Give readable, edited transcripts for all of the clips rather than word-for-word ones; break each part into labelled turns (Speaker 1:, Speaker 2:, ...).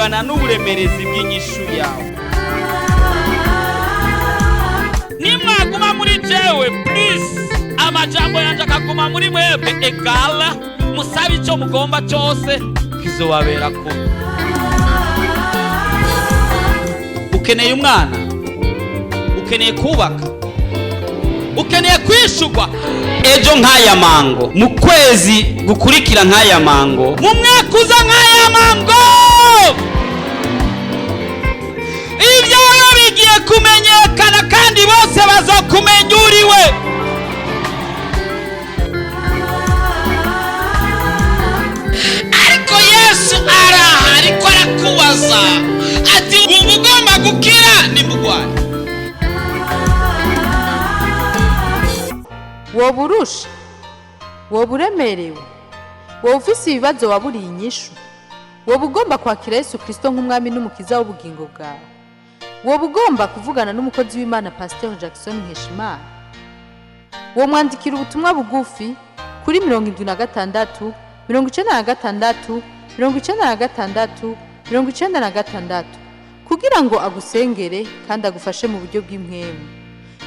Speaker 1: bivugana n'uburemerezi bw'inyishu yawe. Nimwaguma muri jewe please, amajambo yanje akaguma muri mwebwe egala, musabe icyo mugomba cyose kizobabera ko. Ukeneye umwana, ukeneye kubaka, ukeneye kwishugwa ejo nk'aya mango, mu kwezi gukurikira nk'aya mango, mu mwaka uza nk'aya mango, ibyawe bigiye kumenyekana kandi bose bazokumenya uriwe. Ariko Yesu araha, ariko arakubaza ati ubu ugomba gukira nimugwane.
Speaker 2: woba urusha, woba uremerewe, woba ufise ibibazo waburiye inyishu, woba ugomba kwakira Yesu Kristo nk'umwami n'umukiza w'ubugingo bwawe, woba ugomba kuvugana n'umukozi w'Imana Pasteur Jackson Nkeshimana, wo mwandikira ubutumwa bugufi kuri 76 96 96 96 kugira ngo agusengere kandi agufashe mu buryo bw'impwemu.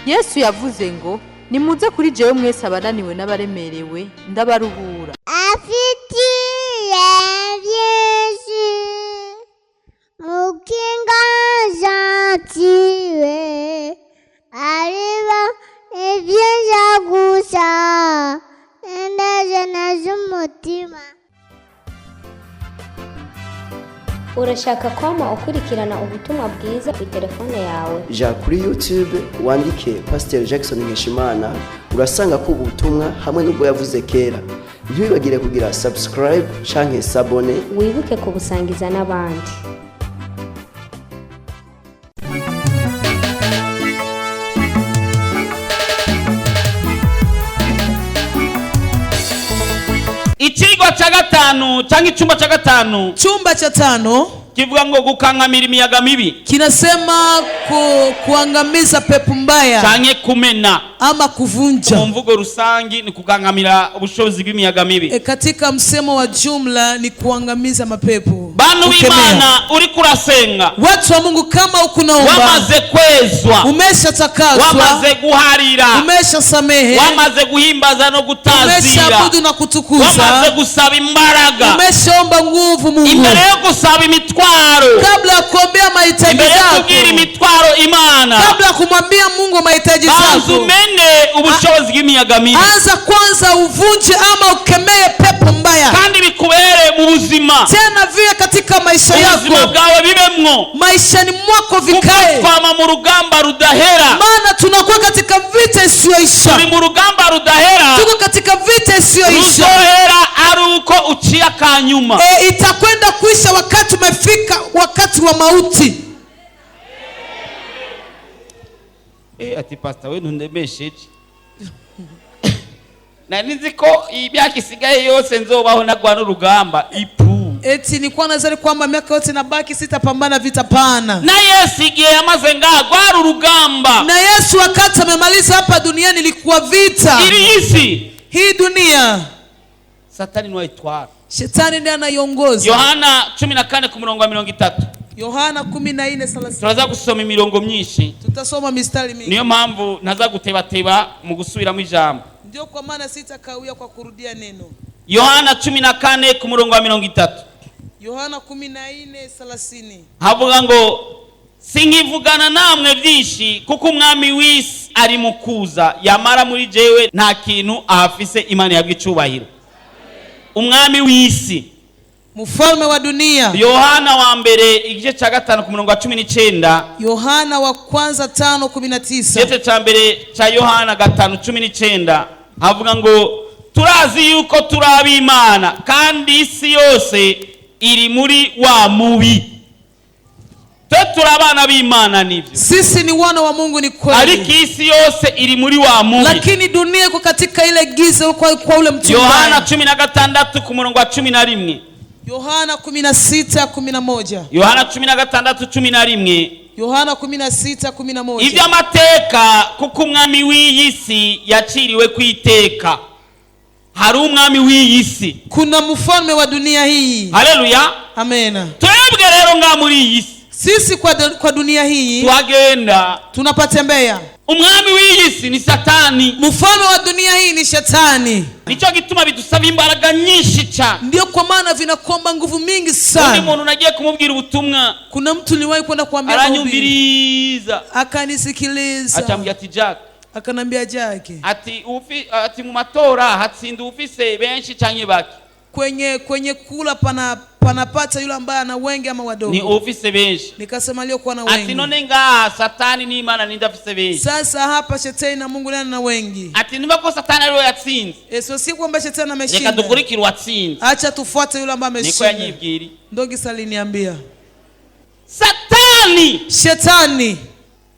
Speaker 2: Yesu yavuze ngo nimuze kuri jewe mwese abananiwe n'abaremerewe ndabaruhura.
Speaker 3: Afitiye Yesu mukinga jatiwe ariba ibyiza gusa ndaje n'umutima.
Speaker 4: Urashaka kwama ukurikirana ubutumwa bwiza ku telefone yawe?
Speaker 5: Ja kuri YouTube wandike Pasteur Jackson Nkeshimana, urasanga ko ubutumwa hamwe n'ubwo yavuze kera. Ntibibagire kugira subscribe canke s'abone,
Speaker 4: wibuke kubusangiza n'abandi.
Speaker 1: Ikigo cha gatanu cyangwa icyumba cha gatanu,
Speaker 6: chumba cha tano
Speaker 1: kivuga ngo gukangamira imiyaga mibi,
Speaker 6: kinasema kuangamiza pepo mbaya
Speaker 1: cyangwa kumena
Speaker 6: ama kuvunja.
Speaker 1: Mu mvugo rusangi ni kukangamira ubushobozi bw'imiyaga mibi.
Speaker 6: Katika msemo wa jumla ni kuangamiza mapepo.
Speaker 1: Bantu w'Imana uri kurasenga,
Speaker 6: watu wa Mungu, kama ukunaomba,
Speaker 1: wamaze kwezwa,
Speaker 6: umeshatakaswa,
Speaker 1: wamaze guharira,
Speaker 6: umeshasamehe,
Speaker 1: wamaze guhimbaza no gutazira,
Speaker 6: umeshaabudu na kutukuza,
Speaker 1: wamaze gusaba imbaraga,
Speaker 6: umeshaomba nguvu Mungu,
Speaker 1: imbere yo gusaba imitwaro,
Speaker 6: kabla ya kuombea mahitaji
Speaker 1: zako,
Speaker 6: zako,
Speaker 1: kubwira imitwaro Imana,
Speaker 6: kabla ya kumwambia Mungu mahitaji zako,
Speaker 1: ubushobozi bw'imiyaga mibi.
Speaker 6: Anza kwanza uvunje ama ukemee pepo mbaya,
Speaker 1: kandi bikubere mu buzima,
Speaker 6: tena vile katika maisha yako,
Speaker 1: ubuzima bwawe bibemwo,
Speaker 6: maishani mwako vikae,
Speaker 1: kwama mu rugamba rudahera.
Speaker 6: Maana tunakuwa katika vita isiyoisha,
Speaker 1: turi mu rugamba rudahera,
Speaker 6: tuko katika vita isiyoisha,
Speaker 1: ruzohera ari uko uciya kanyuma.
Speaker 6: Itakwenda kuisha wakati umefika wakati wa mauti.
Speaker 1: Ati pastor we ntundemesheje na nizi ko imyaka isigaye yose nzobaho nagwana urugamba ipu.
Speaker 6: Eti nilikuwa nazari kwamba miaka yote nabaki sitapambana vita pana.
Speaker 1: Na Yesu igihe yamaze ngagwara urugamba,
Speaker 6: na Yesu wakati amemaliza hapa duniani ilikuwa vita.
Speaker 1: Ili isi
Speaker 6: hii dunia
Speaker 1: Satani ni waitwara,
Speaker 6: Shetani ndiye anaiongoza.
Speaker 1: Yohana 14:30.
Speaker 6: Yohana 14:30.
Speaker 1: Turaza gusoma imirongo myinshi,
Speaker 6: tutasoma mistari mingi.
Speaker 1: Niyo mpamvu naza gutebateba mu gusubiramo ijambo.
Speaker 6: Ndio kwa maana sitakawia kwa kurudia neno.
Speaker 1: Yohana 14:30.
Speaker 6: Yohana 14:30.
Speaker 1: Havuga ngo sinkivugana namwe byinshi kuko umwami w'isi ari mukuza, yamara muri jewe nta kintu ahafise Imana yabwicubahiro. Umwami w'isi,
Speaker 6: mfalme wa dunia.
Speaker 1: Yohana wa mbere igice cya 5:19.
Speaker 6: Yohana wa kwanza 5:19.
Speaker 1: Igice cya mbere cya Yohana 5:19 havuga ngo turazi yuko turabi Imana kandi isi yose iri muri wa mubi. Turabana b'Imana nivyo,
Speaker 6: sisi ni wana wa Mungu ni kweli,
Speaker 1: ariko isi yose iri muri wa mubi,
Speaker 6: lakini dunia iko katika ile giza kwa ule mtu.
Speaker 1: Yohana 16:11.
Speaker 6: Yohana 16:11.
Speaker 1: Yohana 16:11.
Speaker 6: Yohana 16:11.
Speaker 1: Ivyo amateka kuko umwami w'iyisi yaciriwe kwiteka. Hari umwami w'iyisi,
Speaker 6: kuna mfalme wa dunia hii.
Speaker 1: Haleluya,
Speaker 6: amen.
Speaker 1: Twebwe rero rero nga muri iyi si
Speaker 6: sisi kwa dunia hii
Speaker 1: twagenda
Speaker 6: tunapatembea,
Speaker 1: umwami w'iyi si ni Satani.
Speaker 6: mfalme wa dunia hii ni Shetani.
Speaker 1: Nicyo gituma bidusaba imbaraga nyinshi cyane.
Speaker 6: Ndio kwa maana vinakomba nguvu mingi
Speaker 1: Undi
Speaker 6: sana.
Speaker 1: muntu nagiye kumubwira ubutumwa,
Speaker 6: Kuna mtu niliwahi kwenda kuambia mahubiri,
Speaker 1: aranyumviriza,
Speaker 6: akanisikiliza,
Speaker 1: atambya ati Jack,
Speaker 6: akanambia Jack,
Speaker 1: ati mu matora hatsinda ufise benshi cyane baki.
Speaker 6: kwenye kula panapata yule ambaye ana wengi ama wadogo.
Speaker 1: Ni ufise benshi.
Speaker 6: Nikasema aliyokuwa na
Speaker 1: Ati
Speaker 6: wengi.
Speaker 1: none nga Satani ni Imana ni ndafise benshi.
Speaker 6: Sasa hapa Shetani na Mungu nani na wengi?
Speaker 1: Ati niba ko Satani ariwe yatsinze.
Speaker 6: Sio si kwamba Shetani
Speaker 1: Reka
Speaker 6: ameshinda.
Speaker 1: dukurikire watsinze.
Speaker 6: Acha tufuate yule ambaye
Speaker 1: Niko
Speaker 6: ameshinda.
Speaker 1: yanyibwiri.
Speaker 6: Ndio Gisa aliniambia.
Speaker 1: Satani
Speaker 6: Shetani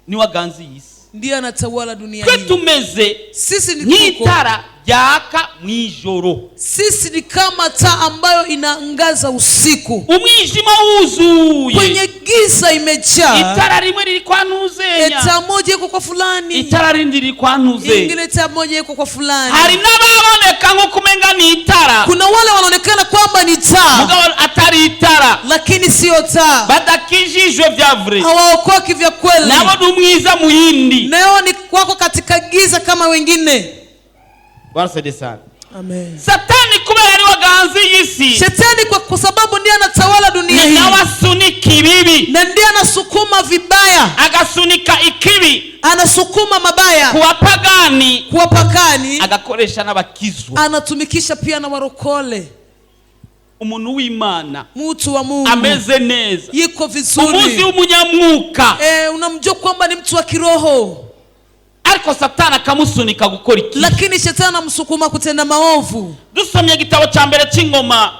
Speaker 1: ni waganzi y'isi.
Speaker 6: ndiye anatawala dunia
Speaker 1: Twe
Speaker 6: hii.
Speaker 1: tumeze
Speaker 6: Sisi ni
Speaker 1: nk'itara ryaka mwijoro.
Speaker 6: Sisi ni kama taa ambayo inaangaza usiku.
Speaker 1: Umwijima wuzuye.
Speaker 6: Kwenye giza imejaa.
Speaker 1: Itara rimwe riri kwanuzenya.
Speaker 6: Taa moja iko kwa fulani.
Speaker 1: Itara rindi riri kwanuzenya.
Speaker 6: Ingine taa moja iko kwa fulani.
Speaker 1: Hari n'ababoneka nk'ukumenga ni itara.
Speaker 6: Kuna wale wanaonekana kwamba ni taa,
Speaker 1: mugabo atari itara,
Speaker 6: lakini sio taa.
Speaker 1: badakijijwe vya vrai.
Speaker 6: Hawaokoki vya kweli.
Speaker 1: Nabo dumwiza muyindi.
Speaker 6: Nao ni wako katika giza kama wengine.
Speaker 1: Bwana saidie sana.
Speaker 6: Amen.
Speaker 1: Satani kubera ari waganzi y'isi.
Speaker 6: Shetani kwa sababu ndiye anatawala dunia hii.
Speaker 1: Na wasunika ibibi.
Speaker 6: Na ndiye anasukuma vibaya.
Speaker 1: Agasunika ikibi.
Speaker 6: Anasukuma mabaya.
Speaker 1: Kuwapagani.
Speaker 6: Kuwapakani.
Speaker 1: Agakoresha n'abakizwa.
Speaker 6: Anatumikisha pia na warokole.
Speaker 1: Umuntu w'Imana.
Speaker 6: Mtu wa Mungu.
Speaker 1: Ameze neza.
Speaker 6: Yiko vizuri.
Speaker 1: Umuzi w'umunyamwuka.
Speaker 6: Unamjua kwamba ni mtu wa kiroho.
Speaker 1: Ariko Satani akamusunika gukora iki?
Speaker 6: Lakini Shetani anamsukuma kutenda maovu.
Speaker 1: Dusomye igitabo cya mbere cy'ingoma.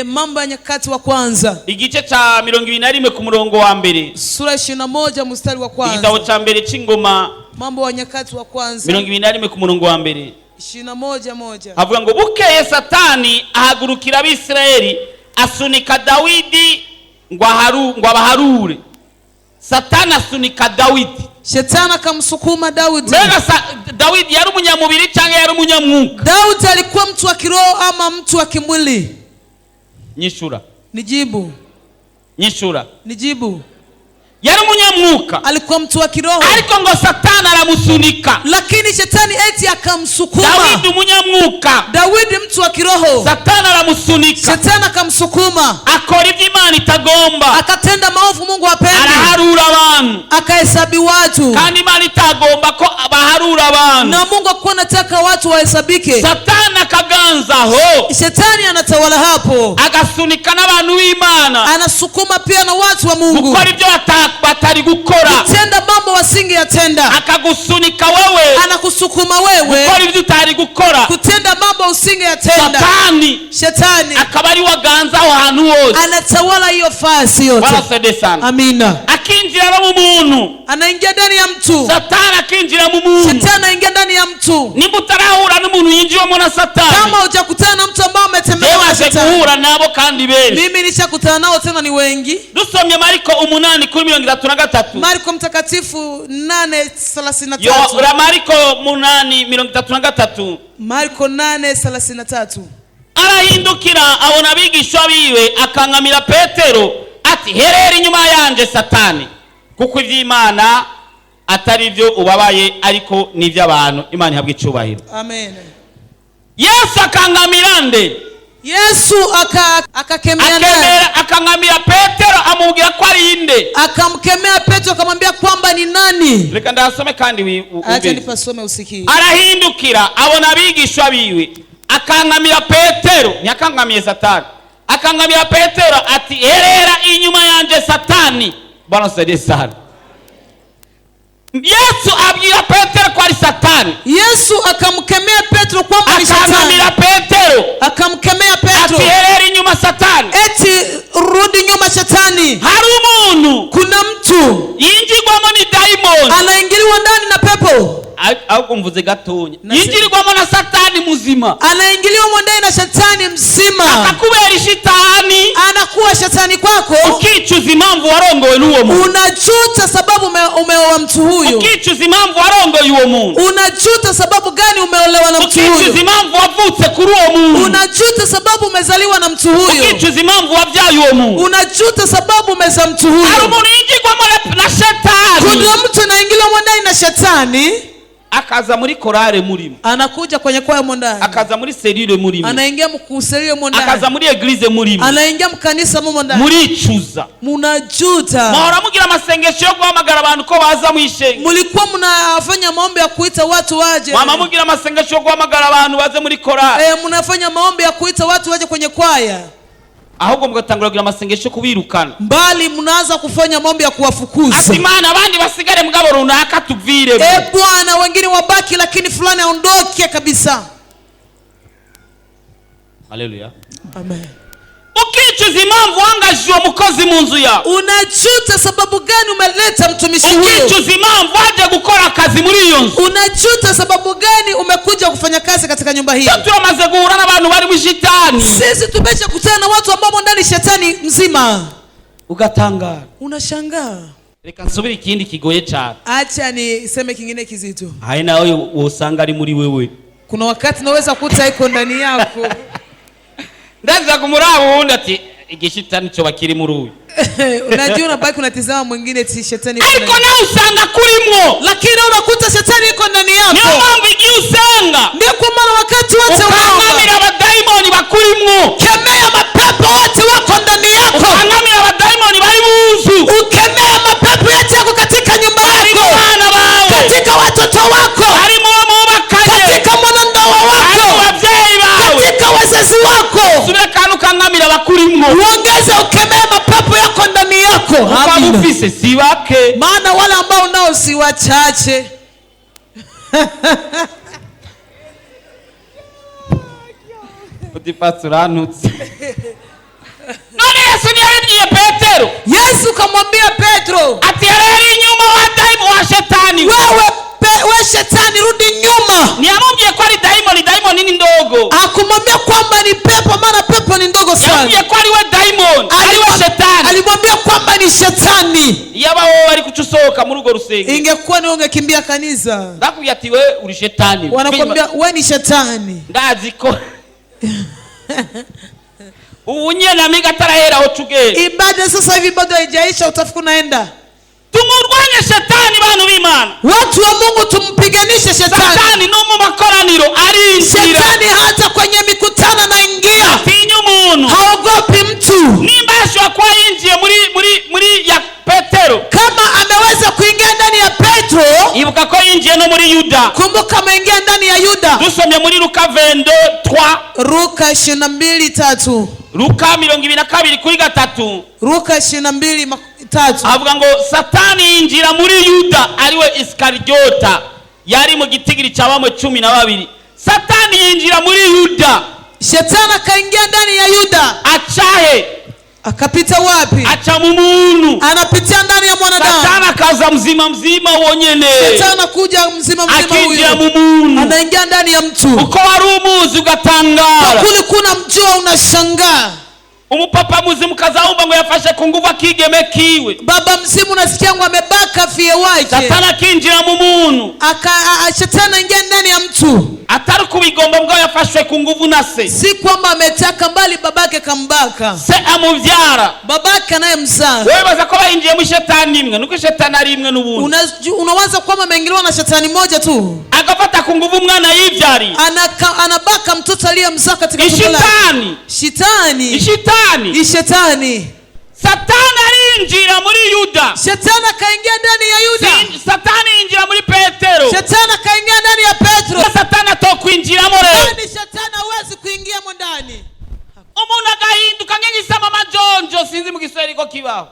Speaker 6: Mambo ya Nyakati wa kwanza.
Speaker 1: Igice cha 21 ku murongo wa mbere.
Speaker 6: Sura 21 mstari wa kwanza.
Speaker 1: Igitabo cya mbere cy'ingoma.
Speaker 6: Mambo ya Nyakati wa kwanza.
Speaker 1: 21 ku murongo wa mbere.
Speaker 6: 21:1.
Speaker 1: Avuga ngo bukeye Satani ahagurukira Abisirayeli asunika Dawidi ngo abaharure. Satani asunika Dawidi.
Speaker 6: Shetani akamsukuma Daudi.
Speaker 1: Mbega Dawidi yari umunyamubiri cyangwa yari umunyamwuka?
Speaker 6: Daudi alikuwa mtu wa kiroho ama mtu wa kimwili?
Speaker 1: Nyishura.
Speaker 6: Nijibu.
Speaker 1: Nyishura.
Speaker 6: Nijibu.
Speaker 1: Yari umunyamwuka.
Speaker 6: Alikuwa mtu wa kiroho.
Speaker 1: Ariko ngo Satani aramusunika.
Speaker 6: Lakini Shetani eti akamsukuma.
Speaker 1: Dawidi umunyamwuka.
Speaker 6: Daudi mtu wa kiroho.
Speaker 1: Satani aramusunika.
Speaker 6: Shetani akamsukuma.
Speaker 1: Akora ibyo Imana itagomba.
Speaker 6: Akatenda maovu Mungu hapendi.
Speaker 1: Araharura abantu.
Speaker 6: Akahesabu watu.
Speaker 1: Kandi Imana itagomba ko abaharura abantu.
Speaker 6: Na Mungu akuwa anataka watu wahesabike.
Speaker 1: Satani akaganza ho.
Speaker 6: Shetani anatawala hapo.
Speaker 1: Agasunika n'abantu b'Imana.
Speaker 6: Anasukuma pia na watu wa Mungu.
Speaker 1: Gukora ibyo batari gukora.
Speaker 6: Kutenda mambo wasingeyatenda.
Speaker 1: Akagusunika wewe.
Speaker 6: Anakusukuma wewe.
Speaker 1: Gukora ibyo utari gukora.
Speaker 6: Kutenda mambo usingeyatenda. Shetani
Speaker 1: akaba ari waganza aho hantu hose.
Speaker 6: Anatawala hiyo fasi yote.
Speaker 1: Bwana saidie sana.
Speaker 6: Amina.
Speaker 1: Akinjira mu muntu.
Speaker 6: Anaingia ndani ya mtu.
Speaker 1: Satani akinjira mu muntu.
Speaker 6: Shetani anaingia ndani ya mtu.
Speaker 1: Nimba utarahura n'umuntu yinjiwemo na Satani.
Speaker 6: Kama hujakutana na mtu ambaye umetembea na Shetani.
Speaker 1: Kuhura nabo kandi benshi.
Speaker 6: Mimi nishakutana nao tena ni wengi.
Speaker 1: Dusomye Mariko 8:33.
Speaker 6: Mariko mtakatifu 8:33.
Speaker 1: Yo Mariko 8:33.
Speaker 6: Mariko 8:33.
Speaker 1: Arahindukira abona abigishwa biwe akangamira Petero ati herera inyuma yanje Satani, kuko ivy'Imana atari byo ubabaye ariko n'ivy'abantu. Imana ihabwe icubahiro.
Speaker 6: Amen.
Speaker 1: Yesu akangamira nde?
Speaker 6: Yesu akakemea
Speaker 1: akangamira Petero amubwira ko ari inde.
Speaker 6: Akamkemea Petero akamwambia kwamba ni nani?
Speaker 1: Reka ndasome kandi
Speaker 6: acha nipasome usikie.
Speaker 1: Arahindukira abona abigishwa biwe akangamira Petero, ntiyakangamiye Satani. Akangamira Petero ati herera inyuma yanje Satani. Bwana saidie sana. Yesu abwira Petero ko ari Satani.
Speaker 6: Yesu akamkemea Petero kwamba ni Satani.
Speaker 1: Akangamira Petero.
Speaker 6: Akamkemea Petero.
Speaker 1: Ati herera inyuma Satani.
Speaker 6: Eti rudi nyuma Shetani.
Speaker 1: Hari umuntu.
Speaker 6: Kuna mtu.
Speaker 1: Yinjigwamo ni daimoni.
Speaker 6: Anaingiliwa ndani na pepo.
Speaker 1: ahubwo mvuze gatonya yinjirirwamo na satani muzima,
Speaker 6: anaingiliwa ndani na shetani mzima,
Speaker 1: akakubera ishitani,
Speaker 6: anakuwa shetani kwako,
Speaker 1: ukicuza impamvu warongowe n'uwo muntu,
Speaker 6: unajuta sababu umeoa mtu huyo,
Speaker 1: ukicuza impamvu warongoye uwo muntu,
Speaker 6: unajuta sababu gani umeolewa na mtu huyo,
Speaker 1: ukicuza impamvu wavutse kuri uwo muntu,
Speaker 6: unajuta sababu umezaliwa na mtu huyo,
Speaker 1: ukicuza impamvu wavyaye uwo muntu,
Speaker 6: unajuta sababu umeza mtu huyo.
Speaker 1: hari umuntu yinjirwamo na shetani,
Speaker 6: kuna mtu anaingiliwa ndani na shetani,
Speaker 1: akaza muri korale murimo,
Speaker 6: anakuja kwenye kwaya mondani,
Speaker 1: akaza muri selile murimo,
Speaker 6: anaingia mkuselile mondani,
Speaker 1: akaza muri eglise murimo,
Speaker 6: anaingia mkanisa mondani,
Speaker 1: muricuza,
Speaker 6: munajuta.
Speaker 1: mahora mugira amasengesho yo guhamagara abantu ko baza mwishenge,
Speaker 6: mulikuwa mnafanya maombi ya kuita watu waje,
Speaker 1: mama mugira amasengesho yo guhamagara abantu baze muri korale,
Speaker 6: mnafanya maombi ya kuita watu waje kwenye kwaya,
Speaker 1: ahubwo mugatangura kugira amasengesho kubirukana,
Speaker 6: mbali mnaanza kufanya maombi ya kuwafukuza.
Speaker 1: ati Imana abandi basigare mugabo runaka tuvire,
Speaker 6: Bwana wengine wabaki lakini fulani aondoke kabisa.
Speaker 1: haleluya,
Speaker 6: Amen.
Speaker 1: ukicuza impamvu wangaje uwo mukozi mu nzu yawe,
Speaker 6: unajuta sababu gani umeleta mtumishi huyo,
Speaker 1: ukicuza impamvu waje gukora akazi muri iyo nzu,
Speaker 6: unajuta sababu gani umekuja kufanya kazi katika nyumba hii.
Speaker 1: turamaze guhura n'abantu bari mu shitani,
Speaker 6: sisi tumesha kutana na watu ambao ndani shetani mzima,
Speaker 1: ugatangara,
Speaker 6: unashangaa.
Speaker 1: reka nsubire ikindi kigoye cyane,
Speaker 6: acha niseme kingine kizito.
Speaker 1: hari nawe wosanga ari muri wewe,
Speaker 6: kuna wakati naweza kuta iko ndani yako
Speaker 1: ndaza kumuraba wundi ati igishitani cyo bakiri muri uyu
Speaker 6: unajua unabaki unatizama mwingine ti shetani,
Speaker 1: ariko nawe usanga kurimo,
Speaker 6: lakini unakuta shetani iko ndani yako.
Speaker 1: niyo mpamvu igihe usanga
Speaker 6: ndio kwa maana wakati wote
Speaker 1: ukangamira abadaimoni bakurimo,
Speaker 6: kemea mapepo wote wako ndani yako,
Speaker 1: ukangamira abadaimoni bari muzu,
Speaker 6: ukemea mapepo yote yako katika nyumba yako,
Speaker 1: abana bawe,
Speaker 6: katika watoto wako,
Speaker 1: harimo mubakanye,
Speaker 6: katika mwanandoa wako,
Speaker 1: abavyeyi bawe,
Speaker 6: katika wazazi wako,
Speaker 1: subira kandi ukangamira bakurimo,
Speaker 6: uongeze ukemea mapepo yako ndani yako. Amina.
Speaker 1: ufise si bake,
Speaker 6: maana wale ambao nao si wachache.
Speaker 1: utifatsuranutse none Yesu ntiyabibwiye Petero,
Speaker 6: Yesu kamwambia Petro
Speaker 1: ati yarari inyuma wa daimoni wa shetani,
Speaker 6: wewe shetani rudi nyuma.
Speaker 1: ntiyamubwiye ko ari daimoni ni ndogo,
Speaker 6: akumwambia kwamba ni pepo, maana pepo ni ndogo sana.
Speaker 1: yamubwiye ko ari we daimoni, ari we shetani,
Speaker 6: alimwambia kwamba ni shetani.
Speaker 1: yaba wowe ari kucusohoka muri urwo rusengero,
Speaker 6: ingekuwa ni ungekimbia kanisa,
Speaker 1: ndakubwiye ati we uri shetani,
Speaker 6: wanakwambia we ni shetani.
Speaker 1: ndazi ko ubu nyene amiga ataraheraho tugenda,
Speaker 6: ibada sasa hivi bado haijaisha, utafuku naenda.
Speaker 1: tumurwanye shetani bantu b'Imana,
Speaker 6: watu wa Mungu tumpiganishe shetani.
Speaker 1: Shetani no mu makoraniro arinjira,
Speaker 6: shetani hata kwenye mikutano anaingia,
Speaker 1: atinya umuntu,
Speaker 6: haogopi mtu.
Speaker 1: nimba yashobora kuba yinjiye muri ya Petero,
Speaker 6: kama ameweza kuingia ndani ya Petro,
Speaker 1: ibuka ko yinjiye no muri Yuda,
Speaker 6: kumbuka ameingia ndani ya Yuda.
Speaker 1: dusomye muri Luka 22:3,
Speaker 6: Luka 22:3,
Speaker 1: Luka 22:3,
Speaker 6: Luka 22:3,
Speaker 1: avuga ngo Satani yinjira muri Yuda ariwe Iskariota, yari mu gitigiri cy'abamwe 12. Satani yinjira muri Yuda,
Speaker 6: shetani akaingia ndani ya Yuda.
Speaker 1: achahe
Speaker 6: Akapita wapi?
Speaker 1: acha mu muntu,
Speaker 6: Anapitia ndani ya mwanadamu.
Speaker 1: Satani akaza mzima wonyene,
Speaker 6: Shetani anakuja mzima
Speaker 1: akinjira
Speaker 6: huyo,
Speaker 1: mu muntu,
Speaker 6: anaingia ndani ya mtu.
Speaker 1: uko wari umuzi ugatangara,
Speaker 6: Kule kuna mjua, unashangaa.
Speaker 1: umupapa muzimu kazahumba ngo yafashe ku nguvu akigeme kiwe,
Speaker 6: Baba mzimu unasikia ngo amebaka fie wake.
Speaker 1: Satani akinjira mu muntu,
Speaker 6: Shetani anaingia ndani ya mtu,
Speaker 1: atari kubigomba mbwa yafashwe ku nguvu na se,
Speaker 6: si kwamba ametaka, mbali babake kambaka,
Speaker 1: se amuvyara,
Speaker 6: babake naye mzaa.
Speaker 1: wewe baza ko bayinjiye mu shetani imwe, nuko shetani ari imwe n'ubundi,
Speaker 6: Unawaza kwamba ameingiliwa na shetani moja tu,
Speaker 1: agafata ku nguvu umwana yivyari,
Speaker 6: anabaka mtoto aliyemzaa katika tumbo lake. Shetani.
Speaker 1: Satani arinjira muri Yuda,
Speaker 6: Shetani akaingia ndani ya Yuda.
Speaker 1: Satani yinjira muri Petero,
Speaker 6: Shetani akaingia ndani ya Petro.
Speaker 1: Satani atokwinjiramo rero,
Speaker 6: Ndani shetani hawezi kuingia mo ndani.
Speaker 1: umuntu agahinduka nk'igisama amajonjo, sinzi mu Kiswahili ko kibaho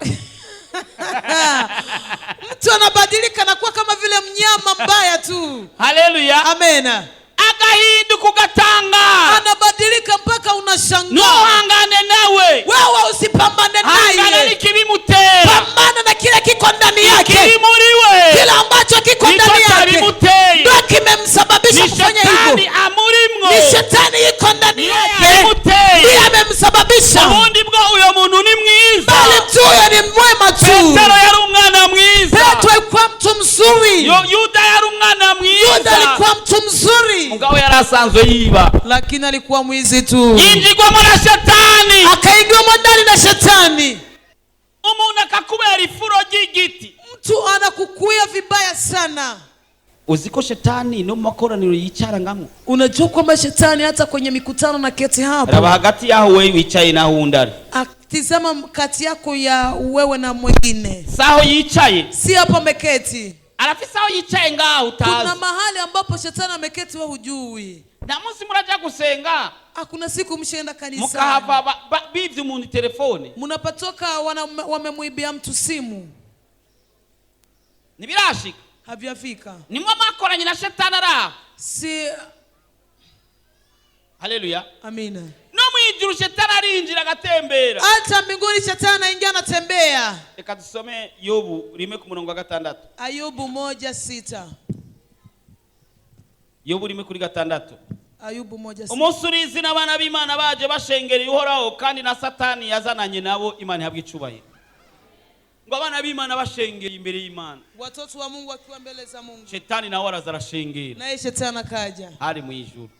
Speaker 6: mtu anabadilika na kuwa kama vile mnyama mbaya tu.
Speaker 1: Haleluya,
Speaker 6: Amena.
Speaker 1: agahinduka ugatangara,
Speaker 6: Anabadilika mpaka unashangaa.
Speaker 1: nuhangane nawe,
Speaker 6: Wewe usipambane
Speaker 1: hangana
Speaker 6: naye,
Speaker 1: n'ikibimutera,
Speaker 6: pambana na kile kiko ndani yake.
Speaker 1: kiri muri we,
Speaker 6: Kila ambacho kiko ndani yake
Speaker 1: bimuteye,
Speaker 6: ndio amemsababisha
Speaker 1: ni
Speaker 6: kufanya
Speaker 1: shetani
Speaker 6: hivyo.
Speaker 1: amurimwo,
Speaker 6: Ni shetani yuko ndani
Speaker 1: niye
Speaker 6: yake,
Speaker 1: yamuteye.
Speaker 6: ndiye amemsababisha.
Speaker 1: ubundi bwo uyo muntu ni mwiza.
Speaker 6: Bali mtu huyo ni mwema tu.
Speaker 1: Petero yari umwana mwiza.
Speaker 6: Petro alikuwa mtu mzuri.
Speaker 1: Yuda yari umwana mwiza.
Speaker 6: Yuda alikuwa mtu mzuri,
Speaker 1: mugabo yari asanzwe yiba,
Speaker 6: lakini alikuwa mwizi tu.
Speaker 1: yinjirwamo na shetani,
Speaker 6: Akaingiwa ndani na shetani.
Speaker 1: umuntu akakubera ifuro ry'igiti.
Speaker 6: Mtu anakukuya vibaya sana.
Speaker 1: Uziko shetani no makoraniro yicara ngamwe.
Speaker 6: Unajua kwamba shetani hata kwenye mikutano na keti hapo,
Speaker 1: raba hagati yaho wewe wicaye naho undari,
Speaker 6: akitizama kati yako ya wewe na mwingine,
Speaker 1: saho yicaye,
Speaker 6: si hapo ameketi.
Speaker 1: arafise aho yicaye ngaho utazi.
Speaker 6: Kuna mahali ambapo shetani ameketi wewe hujui.
Speaker 1: na munsi muraja gusenga,
Speaker 6: Hakuna siku mshaenda kanisa,
Speaker 1: mukahava bivye umuntu telefone,
Speaker 6: mnapatoka wamemwibia mtu simu,
Speaker 1: nibirashika
Speaker 6: havyafika.
Speaker 1: nimwe makoranye na shetani araho.
Speaker 6: Si
Speaker 1: haleluya,
Speaker 6: amina.
Speaker 1: no mwijuru shetani arinjira agatembera.
Speaker 6: Hata mbinguni shetani anaingia anatembea.
Speaker 1: Reka dusome Yobu 1:6.
Speaker 6: Ayubu 1:6.
Speaker 1: Yobu 1:6.
Speaker 6: Ayubu 1:6.
Speaker 1: umunsi urizi n'abana b'Imana baje bashengereye uhoraho, kandi na satani yazananye nabo, Imana ihabwe icubahiro. ngo abana b'Imana bashengeye imbere y'Imana,
Speaker 6: Watoto wa Mungu wakiwa mbele za Mungu,
Speaker 1: shetani nawe araza arashengera.
Speaker 6: naye shetani akaja.
Speaker 1: Hari mu ijuru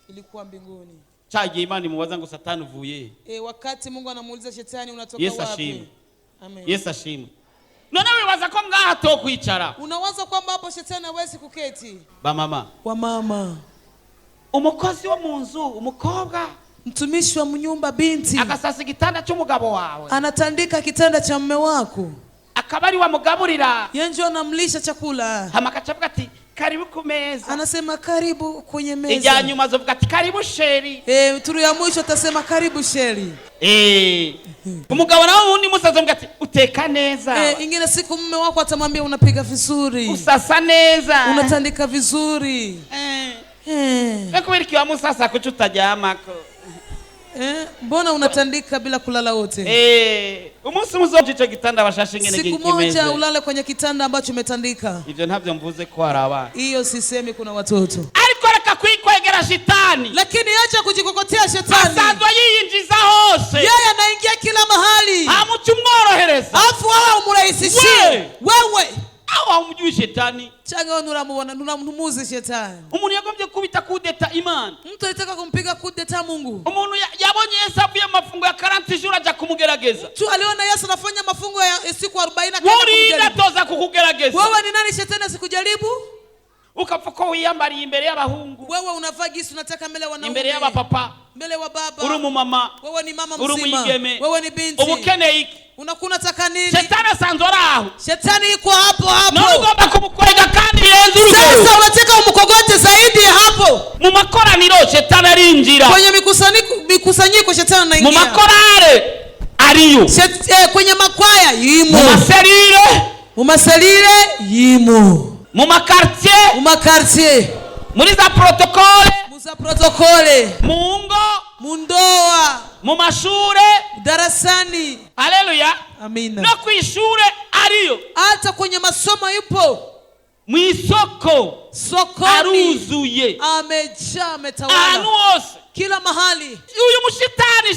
Speaker 6: Ilikuwa mbinguni.
Speaker 1: cyagiye Imana imubaza ngo satani uvuye.
Speaker 6: Wakati Mungu anamuuliza shetani unatoka
Speaker 1: Yesu
Speaker 6: wapi?
Speaker 1: ashimwe.
Speaker 6: Amen.
Speaker 1: Yesu ashimwe. none wibaza ko ngaha to kwicara?
Speaker 6: Unawaza kwamba hapo shetani hawezi kuketi?
Speaker 1: Ba mama,
Speaker 6: Wa mama,
Speaker 1: umukozi wo mu nzu, umukobwa
Speaker 6: mtumishi wa mnyumba, binti
Speaker 1: agasasa igitanda cy'umugabo wawe,
Speaker 6: anatandika kitanda cha mume wako,
Speaker 1: akaba ari wamugaburira,
Speaker 6: yeye ndio anamlisha chakula,
Speaker 1: hama akavuga ati karibu ku meza,
Speaker 6: anasema karibu kwenye meza.
Speaker 1: ijya nyuma azovuga ati karibu sheri.
Speaker 6: Turu ya mwisho atasema karibu sheri.
Speaker 1: Umugabo nawe undi musaza avuga ati uteka neza,
Speaker 6: Ingine siku mume wako atamwambia unapiga vizuri,
Speaker 1: usasa neza,
Speaker 6: unatandika vizuri.
Speaker 1: kubera iki wa musasa kuki utajyamako?
Speaker 6: Mbona unatandika bila kulala wote?
Speaker 1: umunsi muzoje icyo gitanda bashashe ngene
Speaker 6: Siku moja ulale kwenye kitanda ambacho umetandika.
Speaker 1: Ivyo ntabyo mvuze ko hari abana.
Speaker 6: Hiyo sisemi kuna watoto.
Speaker 1: Ariko reka kwikwegera shetani,
Speaker 6: Lakini acha kujikokotea shetani.
Speaker 1: asanzwe yiyinjiza hose,
Speaker 6: Yeye anaingia kila mahali.
Speaker 1: hamuca umworohereza,
Speaker 6: Afu wewe umurahisishie. Wewe
Speaker 1: aho umujui shetani.
Speaker 6: changa wewe unamubona, unamnumuzi shetani.
Speaker 1: Umuntu yagombye kubita kudeta Imana.
Speaker 6: Mtu alitaka kumpiga kudeta Mungu.
Speaker 1: Umuntu yabonye Yesu avuye mafungo ya 40 jours aja kumugerageza.
Speaker 6: Tu aliona Yesu anafanya mafungo ya siku 40
Speaker 1: Uri ndatoza kukugerageza.
Speaker 6: Wewe ni nani shetani asikujaribu?
Speaker 1: Ukapfa ko wiyambariye imbere y'abahungu,
Speaker 6: Wewe unavaa gisi unataka mbele wanaume,
Speaker 1: imbere y'abapapa,
Speaker 6: mbele wa baba.
Speaker 1: uri mu mama,
Speaker 6: Wewe ni mama
Speaker 1: uri
Speaker 6: mzima.
Speaker 1: umuyigeme,
Speaker 6: Wewe ni binti.
Speaker 1: ubukeneye iki?
Speaker 6: Unakuna taka nini?
Speaker 1: Shetani asanzwe araho.
Speaker 6: Shetani yuko hapo hapo.
Speaker 1: None ugomba kumukwega kandi yenze urugero.
Speaker 6: Sasa unataka umkogote zaidi ya hapo.
Speaker 1: Mu makoraniro shetani arinjira.
Speaker 6: Kwenye mikusanyiko shetani anaingia.
Speaker 1: Mu makorare ariyo.
Speaker 6: Kwenye makwaya yimo.
Speaker 1: Mu maserire,
Speaker 6: mu maserire yimo.
Speaker 1: mu makartier,
Speaker 6: mu makartier,
Speaker 1: muri za protokole,
Speaker 6: muza protokole,
Speaker 1: mu ngo,
Speaker 6: mu ndoa,
Speaker 1: mu mashure,
Speaker 6: darasani.
Speaker 1: haleluya,
Speaker 6: Amina.
Speaker 1: no kwishure ariyo.
Speaker 6: Hata kwenye masomo yupo.
Speaker 1: Mu isoko
Speaker 6: sokoni
Speaker 1: aruzuye,
Speaker 6: amejaa, ametawala
Speaker 1: ahantu hose,
Speaker 6: kila mahali.
Speaker 1: Uyu shetani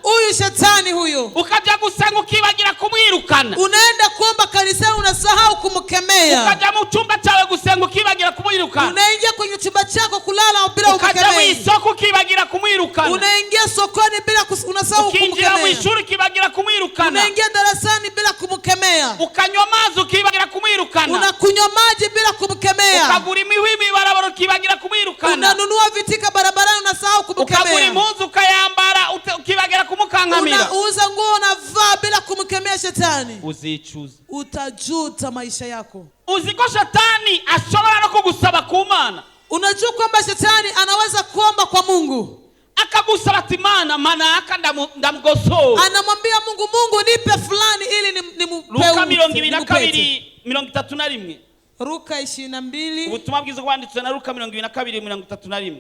Speaker 6: Huyu shetani huyo,
Speaker 1: ukaja gusanga ukibagira kumwirukana,
Speaker 6: unaenda kuomba kanisani unasahau kumkemea,
Speaker 1: ukaja mu cyumba cyawe gusenga ukibagira kumwirukana,
Speaker 6: unaingia kwenye chumba chako kulala bila kumkemea,
Speaker 1: ukaja mu isoko ukibagira kumwirukana,
Speaker 6: unaingia sokoni bila unasahau
Speaker 1: ukinjira mu
Speaker 6: kumkemea,
Speaker 1: ishuri ukibagira kumwirukana,
Speaker 6: unaingia darasani bila kumkemea,
Speaker 1: ukanywa amazi ukibagira kumwirukana,
Speaker 6: unakunywa maji bila kumkemea,
Speaker 1: ukagura imihwi barabara ukibagira kumwirukana,
Speaker 6: unanunua vitika barabarani unasahau kumkemea,
Speaker 1: ukagura impuzu ukayambara ukibagira kumukankamira,
Speaker 6: unauza nguo unavaa bila kumkemea shetani.
Speaker 1: uzicuza,
Speaker 6: utajuta maisha yako.
Speaker 1: uziko shetani ashobora no kugusaba ku Mana.
Speaker 6: Unajua kwamba shetani anaweza kuomba kwa Mungu,
Speaker 1: akagusaba ati Mana manaka ndamgosora,
Speaker 6: anamwambia Mungu, Mungu nipe fulani ili nimpe.
Speaker 1: Luka 22:31.
Speaker 6: Luka 22.
Speaker 1: Ubutumwa bwiza bwanditswe na Luka 22:31.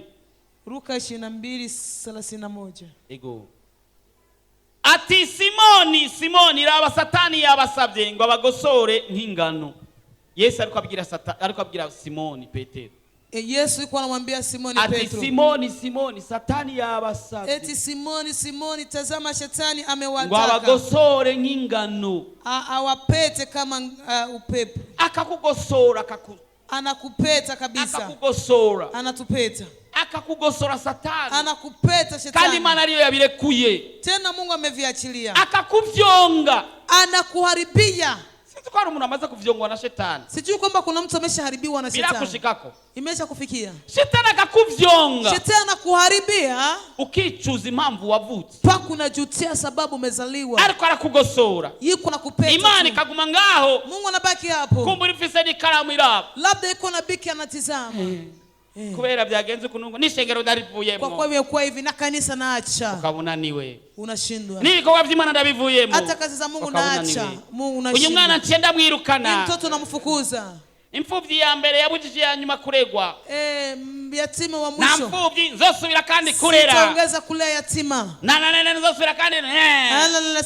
Speaker 6: Luka 22:31.
Speaker 1: Ego. Ati Simoni raba satani yabasabye ngo abagosore nk'ingano. Yesu ariko abwira Simoni Petero.
Speaker 6: Yesu yuko anamwambia Simoni
Speaker 1: ati
Speaker 6: Petro,
Speaker 1: Simoni Simoni, satani yabasavye
Speaker 6: eti Simoni Simoni, tazama shetani
Speaker 1: ngo
Speaker 6: amewataka
Speaker 1: abagosore nk'ingano.
Speaker 6: awapete kama upepo.
Speaker 1: Akakugosora
Speaker 6: Anakupeta kabisa,
Speaker 1: akakugosora
Speaker 6: anatupeta,
Speaker 1: akakugosora satani,
Speaker 6: anakupeta
Speaker 1: kandi
Speaker 6: shetani.
Speaker 1: Imana ariyo yabirekuye.
Speaker 6: Tena Mungu ameviachilia,
Speaker 1: Akakuvyonga,
Speaker 6: anakuharibia.
Speaker 1: Kwa umuntu amaze kuvyongwa na shetani.
Speaker 6: Sijui kwamba kuna mtu ameshaharibiwa na shetani.
Speaker 1: Bila kushikako.
Speaker 6: Imesha kufikia.
Speaker 1: Shetani akakuvyonga.
Speaker 6: Shetani anakuharibia.
Speaker 1: Ukicuza impamvu wavutse.
Speaker 6: Paka unajutia sababu umezaliwa.
Speaker 1: Ariko arakugosora.
Speaker 6: Yuko nakupeta.
Speaker 1: Imani kaguma ngaho.
Speaker 6: Mungu anabaki hapo.
Speaker 1: Kumbe urifise n'ikaramu iraba.
Speaker 6: Labda yuko na biki anatizama.
Speaker 1: Kubera byagenze kunungu n'ishengero darivuyemo.
Speaker 6: Kwa hivyo kwa hivi na kanisa naacha.
Speaker 1: Ukabona niwe.
Speaker 6: Unashindwa.
Speaker 1: N'ibikorwa by'Imana ndabivuyemo.
Speaker 6: Hata kazi za Mungu naacha. Mungu unashindwa.
Speaker 1: Uyu mwana ncenda mwirukana.
Speaker 6: Mtoto namfukuza.
Speaker 1: Imfuvyi ya mbere yabujije ya nyuma kuregwa.
Speaker 6: Yatima wa mwisho.
Speaker 1: Na mfuvyi nzosubira kandi kurera.
Speaker 6: Sitaongeza kulea yatima.
Speaker 1: Na nzosubira kandi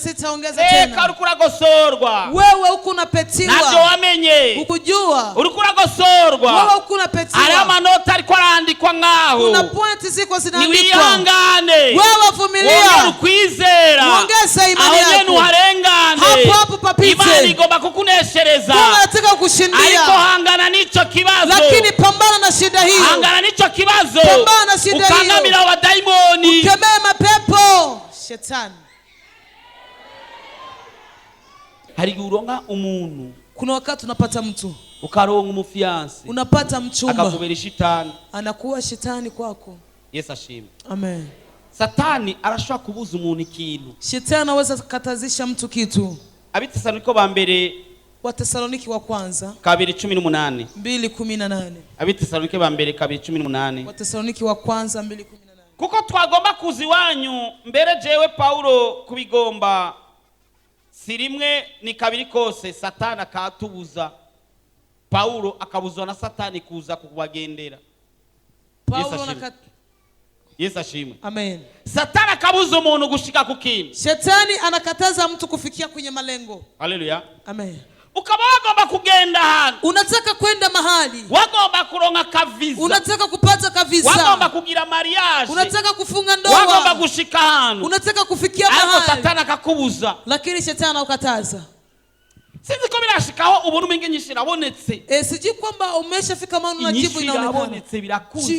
Speaker 6: Sitaongeza tena.
Speaker 1: Karukura gosorwa.
Speaker 6: Wewe uko unapetiwa.
Speaker 1: Navyo wamenye.
Speaker 6: Ukujua.
Speaker 1: Urukura gosorwa.
Speaker 6: Wewe uko unapetiwa.
Speaker 1: Ari amanota ariko arandikwa ngaho.
Speaker 6: Kuna pointi ziko zinaandikwa.
Speaker 1: Niwihangane.
Speaker 6: Wewe vumilia.
Speaker 1: Wewe ukwizera.
Speaker 6: Ongeza imani yako.
Speaker 1: Aho nyene uharengane.
Speaker 6: Hapo papite.
Speaker 1: Imani igomba kukuneshereza.
Speaker 6: Mungu anataka kukushindia.
Speaker 1: Ariko hangana nicho kibazo.
Speaker 6: Lakini pambana na shida hiyo.
Speaker 1: Hangana nicho kibazo.
Speaker 6: Pambana na shida hiyo.
Speaker 1: Ukangamira wa daimoni.
Speaker 6: Ukemee mapepo. Shetani.
Speaker 1: Hari uronga umuntu.
Speaker 6: Kuna wakati unapata mtu.
Speaker 1: Ukaronga umufiansi.
Speaker 6: Unapata mchumba.
Speaker 1: Akakubera shetani.
Speaker 6: Anakuwa shetani kwako.
Speaker 1: Yesu ashimwe.
Speaker 6: Amen.
Speaker 1: Satani arashobora kubuza umuntu ikintu.
Speaker 6: Shetani anaweza kukatazisha mtu kitu.
Speaker 1: Abitesalonike ba mbere
Speaker 6: Watesaloniki wa kwanza
Speaker 1: 2:18.
Speaker 6: 2:18.
Speaker 1: Abitesalonike ba mbere 2:18.
Speaker 6: Watesaloniki wa kwanza 2:18.
Speaker 1: Kuko twagomba kuzi wanyu mbere jewe Paulo kubigomba sirimwe ni kabiri kose Satani akatubuza. Paulo akabuzwa na Satani kuza kubagendera. Yesu ashimwe.
Speaker 6: Amen.
Speaker 1: Satani akabuza umuntu gushika ku kintu.
Speaker 6: Shetani anakataza mtu kufikia kwenye malengo.
Speaker 1: Haleluya.
Speaker 6: Amen.
Speaker 1: Ukaba wagomba kugenda hano.
Speaker 6: Unataka kwenda mahali.
Speaker 1: Wagomba kuronka kaviza.
Speaker 6: Unataka kupata kaviza.
Speaker 1: Wagomba kugira mariage.
Speaker 6: Unataka kufunga ndoa.
Speaker 1: Wagomba gushika hano.
Speaker 6: Unataka kufikia mahali.
Speaker 1: Ariko Satani akakubuza.
Speaker 6: Lakini shetani anakataza.
Speaker 1: Sinzi ko birashikaho ubuntu mengi nyinshi nabonetse.
Speaker 6: Siji kwamba umeshafika mahali unajibu inaonekana.
Speaker 1: Nabonetse birakunze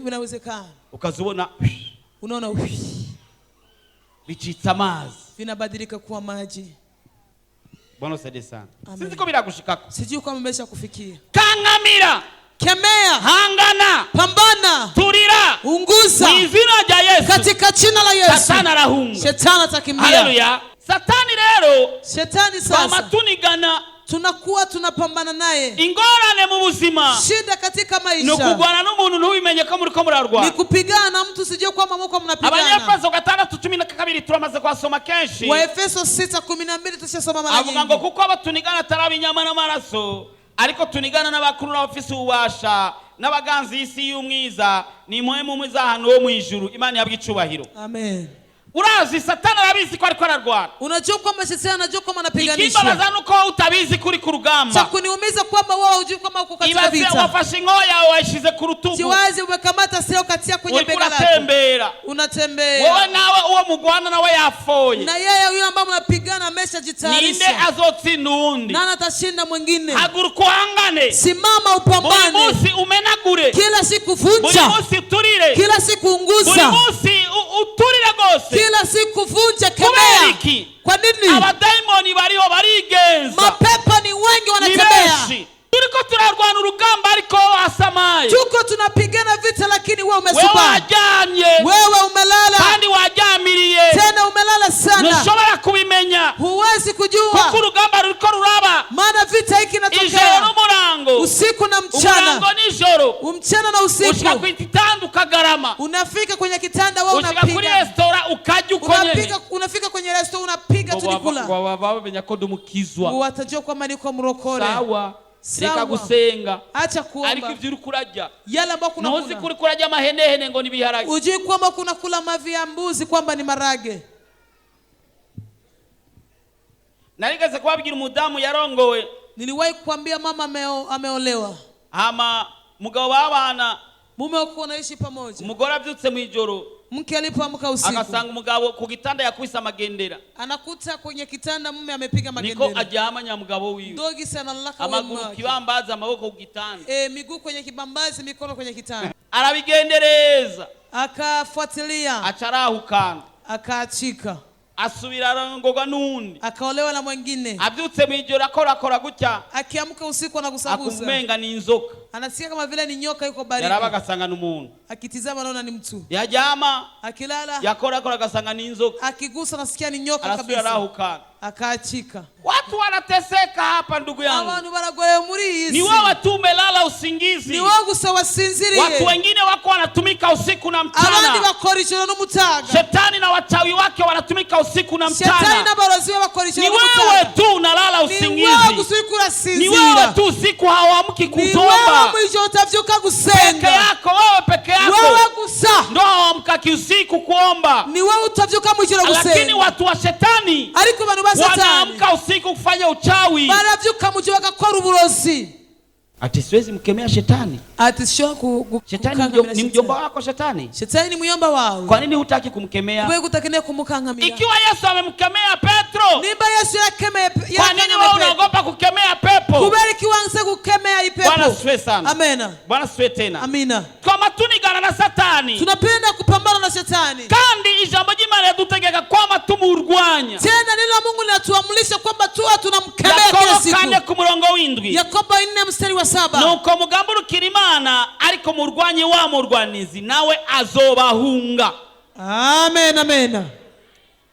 Speaker 6: inawezekana.
Speaker 1: Ukazubona
Speaker 6: unaona
Speaker 1: bicitsa amazi.
Speaker 6: Vinabadilika kuwa maji.
Speaker 1: Bwana sade sana. Sinzi ko biragushikako.
Speaker 6: Siji kwamba umeshakufikia.
Speaker 1: Kangamira.
Speaker 6: Kemea.
Speaker 1: Hangana.
Speaker 6: Pambana.
Speaker 1: Turira.
Speaker 6: Unguza.
Speaker 1: Mwizina rya Yesu.
Speaker 6: Katika jina la Yesu.
Speaker 1: Satani arahunga.
Speaker 6: Shetani atakimbia.
Speaker 1: Haleluya. Satani rero.
Speaker 6: Shetani sasa.
Speaker 1: Amatunigana.
Speaker 6: Tunakuwa tunapambana naye.
Speaker 1: Ingorane mu buzima.
Speaker 6: Shida katika maisha.
Speaker 1: No kugwana n'umuntu ntubimenye ko muri ko murarwa.
Speaker 6: Ni kupigana na mtu sije kwamba mko mnapigana.
Speaker 1: Abanyefeso 6:12 turamaze kwasoma kenshi.
Speaker 6: Wa Efeso 6:12 tushasoma mara nyingi.
Speaker 1: Avuga ngo kuko abatunigana tarabi nyama n'amaraso ariko tunigana n'abakuru n'abafisi ubasha n'abaganzi y'isi y'umwiza ni muhemu mwizahantu wo mu ijuru. Imana yabwicubahiro.
Speaker 6: Amen.
Speaker 1: Urazi Satani arabizi ko ariko ararwana.
Speaker 6: Unajua kwamba shetani anajua kwamba anapiganisha.
Speaker 1: Ikibabaza nuko utabizi kuri ku rugamba.
Speaker 6: Cha kuniumiza kwamba wewe hujui kwamba uko katika vita.
Speaker 1: Ibaze wafashe ingoya waishize ku rutugu.
Speaker 6: Siwazi umekamata sio katia kwenye bega lako. Unatembea.
Speaker 1: Wewe nawe uwo mugwana nawe yafoye.
Speaker 6: Na yeye yule ambaye mnapigana ameshajitayarisha.
Speaker 1: Ninde azotsinda undi?
Speaker 6: Nani atashinda mwingine?
Speaker 1: Hagurukwangane.
Speaker 6: Simama upambane.
Speaker 1: Buri munsi umenagure.
Speaker 6: Kila siku vunja.
Speaker 1: Buri munsi turire.
Speaker 6: Kila siku unguza.
Speaker 1: Buri munsi uturire gose.
Speaker 6: Kila siku vunja, kemea. Kwa nini?
Speaker 1: Abadaimoni bariho barigenza.
Speaker 6: Mapepo ni wengi wanatembea.
Speaker 1: Turiko turarwana urugamba ariko wasamaye.
Speaker 6: Tuko tunapigana vita lakini wewe umesuba.
Speaker 1: Wewe wajanye.
Speaker 6: Wewe umelala.
Speaker 1: Kandi wajamiriye.
Speaker 6: Tena umelala sana.
Speaker 1: Ntushobora kubimenya.
Speaker 6: Huwezi kujua.
Speaker 1: Kuko urugamba ruriko ruraba.
Speaker 6: Maana vita hiki inatokea.
Speaker 1: Ijoro n'umurango.
Speaker 6: Usiku na mchana.
Speaker 1: Umurango n'ijoro.
Speaker 6: Mchana na usiku.
Speaker 1: Ushika ku kitanda ukagarama.
Speaker 6: Unafika kwenye kitanda wewe unapiga.
Speaker 1: Ushika kuri restaurant ukajya ukonyene.
Speaker 6: Unafika kwenye restaurant unapiga tu nikula.
Speaker 1: Baba bamenya ko ndumukizwa.
Speaker 6: Watajua kwamba niko mrokore.
Speaker 1: Sawa. Reka gusenga.
Speaker 6: Acha kuomba.
Speaker 1: Ariko ivyo uri kurajya.
Speaker 6: Yale ambao kuna kula.
Speaker 1: Ntuzi kuri kurajya amahenehene ngo nibiharage.
Speaker 6: Ujui kwamba kuna kula mavi ya mbuzi kwamba ni marage.
Speaker 1: Narigeze kubabwira umudamu yarongowe.
Speaker 6: Niliwahi kuambia mama ameolewa.
Speaker 1: Ama umugabo babana,
Speaker 6: mume wako wanaishi pamoja,
Speaker 1: umugore abyutse mu ijoro
Speaker 6: mke alipoamka usiku
Speaker 1: agasanga umugabo ku gitanda yakubise amagendera,
Speaker 6: anakuta kwenye kitanda mume amepiga
Speaker 1: niko
Speaker 6: magendera,
Speaker 1: aryama nyamugabo wiwe,
Speaker 6: dogi sana laka
Speaker 1: amaguru kibambazi amaboko ku gitanda,
Speaker 6: miguu kwenye kibambazi mikono kwenye kitanda.
Speaker 1: arabigendereza
Speaker 6: Akafuatilia,
Speaker 1: acarahukana,
Speaker 6: akaachika,
Speaker 1: asubira arongorwa n'undi,
Speaker 6: akaolewa na mwingine.
Speaker 1: abyutse mu ijoro akora gutya,
Speaker 6: Akiamka usiku anagusagusa,
Speaker 1: akumenga ni inzoka,
Speaker 6: anasikia kama vile ni nyoka yuko baridi,
Speaker 1: yaraba agasanga n'umuntu,
Speaker 6: akitizama anaona ni mtu,
Speaker 1: yajyama
Speaker 6: akilala
Speaker 1: yakora agasanga ni inzoka,
Speaker 6: akigusa nasikia ni nyoka
Speaker 1: arasubira
Speaker 6: kabisa,
Speaker 1: arahukana.
Speaker 6: akaachika.
Speaker 1: Watu wanateseka hapa ndugu yangu,
Speaker 6: Abantu baragoye muri iyi
Speaker 1: ni
Speaker 6: si,
Speaker 1: wewe tu umelala usingizi,
Speaker 6: ni wowe gusa wasinziriye.
Speaker 1: watu wengine wako wanatumika usiku na
Speaker 6: Abandi
Speaker 1: mchana,
Speaker 6: bakora ijoro n'umutaga,
Speaker 1: shetani na wachawi wake wanatumika usiku na
Speaker 6: shetani
Speaker 1: mchana,
Speaker 6: n'abarozi be bakora
Speaker 1: ni
Speaker 6: ijoro
Speaker 1: wewe
Speaker 6: n'umutaga.
Speaker 1: tu unalala
Speaker 6: Ni wewe
Speaker 1: usingizi,
Speaker 6: gusa uriko
Speaker 1: ni
Speaker 6: urasinzira,
Speaker 1: wewe tu usiku hauamki
Speaker 6: ni wewe
Speaker 1: kusoma
Speaker 6: mwijoro utavyuka
Speaker 1: peke
Speaker 6: gusenga,
Speaker 1: yako, wewe peke
Speaker 6: wewe
Speaker 1: yako
Speaker 6: gusa
Speaker 1: ndo hauamka kiusiku kuomba,
Speaker 6: ni wewe utavyuka mwijoro
Speaker 1: lakini
Speaker 6: gusenga.
Speaker 1: watu wa shetani
Speaker 6: Ariko abantu ba satani
Speaker 1: wanaamka usiku kufanya uchawi.
Speaker 6: baravyuka mwijoro bagakora uburozi.
Speaker 1: Ati siwezi mkemea shetani.
Speaker 6: Ati sio
Speaker 1: Shetani ni mjomba wako shetani.
Speaker 6: Shetani ni muyomba wawe.
Speaker 1: Kwa nini hutaki kumkemea?
Speaker 6: Wewe utakenea kumukangamira.
Speaker 1: Ikiwa Yesu amemkemea Petro,
Speaker 6: Nimba Yesu yakemea
Speaker 1: kwa nini wewe unaogopa kukemea pepo?
Speaker 6: Kubera kiwanze kukemea ipepo.
Speaker 1: Bwana siwe sana.
Speaker 6: Amena.
Speaker 1: Bwana siwe tena.
Speaker 6: Amina.
Speaker 1: Kwa matunigana na satani.
Speaker 6: Tunapenda kupambana na shetani.
Speaker 1: Kandi ijambo ry'Imana yadutegeka kwama tumurwanya.
Speaker 6: Tena neno la Mungu linatuamrisha kwamba tuwa tunamkemea kila siku.
Speaker 1: Yakobo 4 ku murongo w'indwi.
Speaker 6: Yakobo 4 mstari wa 7.
Speaker 1: Nuko mugambirukira Imana ariko murwanye wa murwanizi nawe azobahunga.
Speaker 6: Amen, amen.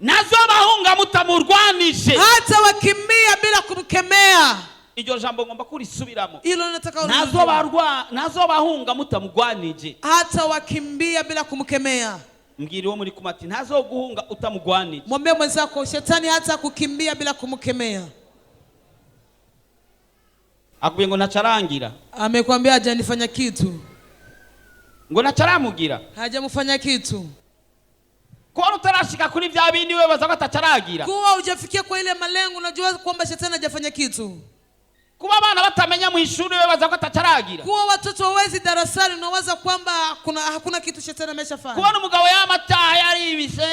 Speaker 1: Nazobahunga mutamurwanishe.
Speaker 6: Hata wakimbia bila kumkemea.
Speaker 1: Iryo jambo ngomba kurisubiramo.
Speaker 6: Hilo nataka
Speaker 1: nazobahunga mutamugwanije.
Speaker 6: Hata wakimbia bila kumkemea.
Speaker 1: Mbwira uwo muri kumati ntazoguhunga utamugwanije.
Speaker 6: Mwambie mwenzako shetani hata kukimbia bila kumkemea.
Speaker 1: Akubye ngo nacarangira.
Speaker 6: Amekwambia hajanifanya kitu.
Speaker 1: Ngo nacaramugira.
Speaker 6: Hajamfanya kitu.
Speaker 1: Kwa utarashika kuri vya bindi wewe bazako atacaragira.
Speaker 6: Kuwa hujafikia kwa ile malengo unajua kwamba shetani hajafanya kitu.
Speaker 1: Kuba abana batamenya mu ishuri wewe bazako atacaragira.
Speaker 6: Kuwa watoto hawezi darasani unawaza kwamba hakuna kitu shetani ameshafanya.
Speaker 1: Kuona umugabo yamataha yari ibise.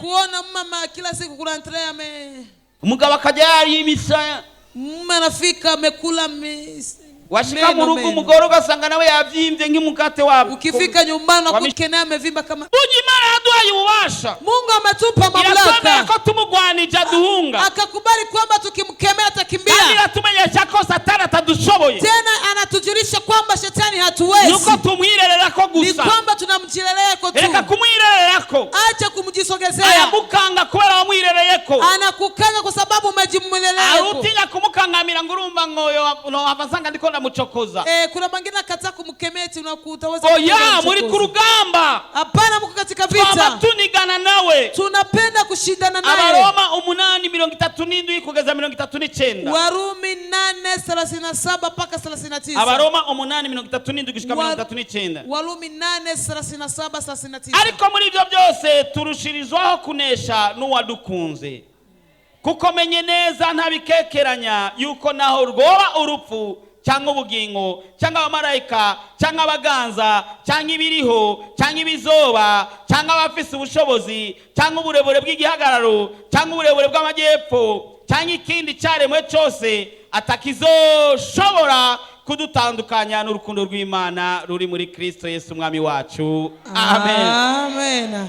Speaker 6: Kuona mama kila siku kuna entree
Speaker 1: umugabo akajya yari ibisa.
Speaker 6: Mume anafika amekula
Speaker 1: washika mu rugo umugore ugasanga nawe yavyimbye nk'umukate wabo.
Speaker 6: Ukifika nyumbani ukukene amevimba kama.
Speaker 1: Imana yaduhaye ububasha.
Speaker 6: Mungu ametupa mamlaka.
Speaker 1: Ko tumugwanije duhunga.
Speaker 6: Akakubali kwamba tukimkemea atakimbia.
Speaker 1: Kandi atumenyesha ko satani atadushoboye.
Speaker 6: Tena anatujulisha kwamba shetani hatuwezi.
Speaker 1: Nuko tumwirerera ko gusa.
Speaker 6: Ni kwamba tunamjilelea ko tu.
Speaker 1: Reka kumwirerera ko.
Speaker 6: Acha kumjisogezea.
Speaker 1: Ayabukanga kubera wamwirereye ko.
Speaker 6: Anakukanga kwa sababu umejimwelelea ko.
Speaker 1: Arutinya kumukangamira ngurumba ngoyo no avasanga ndiko ndamuchokoza.
Speaker 6: Kuna mwingine akataka kumkemea eti unakutaweza.
Speaker 1: Oya muri ku rugamba.
Speaker 6: Hapana mko katika vita.
Speaker 1: Twabatunigana nawe.
Speaker 6: Tunapenda kushindana naye.
Speaker 1: Abaroma 8:37 kugeza 39.
Speaker 6: Warumi 8:37 mpaka 39.
Speaker 1: Abaroma 8:37 gushika 39.
Speaker 6: Warumi 8:37-39.
Speaker 1: Ariko muri ibyo byose turushirizwaho kunesha n'uwadukunze. Kuko menye neza ntabikekeranya yuko naho rwoba urupfu cyangwa ubugingo cyangwa abamarayika cyangwa abaganza cyangwa ibiriho cyangwa ibizoba cyangwa abafise ubushobozi cyangwa uburebure bw'igihagararo cyangwa uburebure bw'amajyepfo cyangwa ikindi cyaremwe cyose atakizoshobora kudutandukanya n'urukundo rw'Imana ruri muri Kristo Yesu umwami wacu. Amen.
Speaker 6: Amen.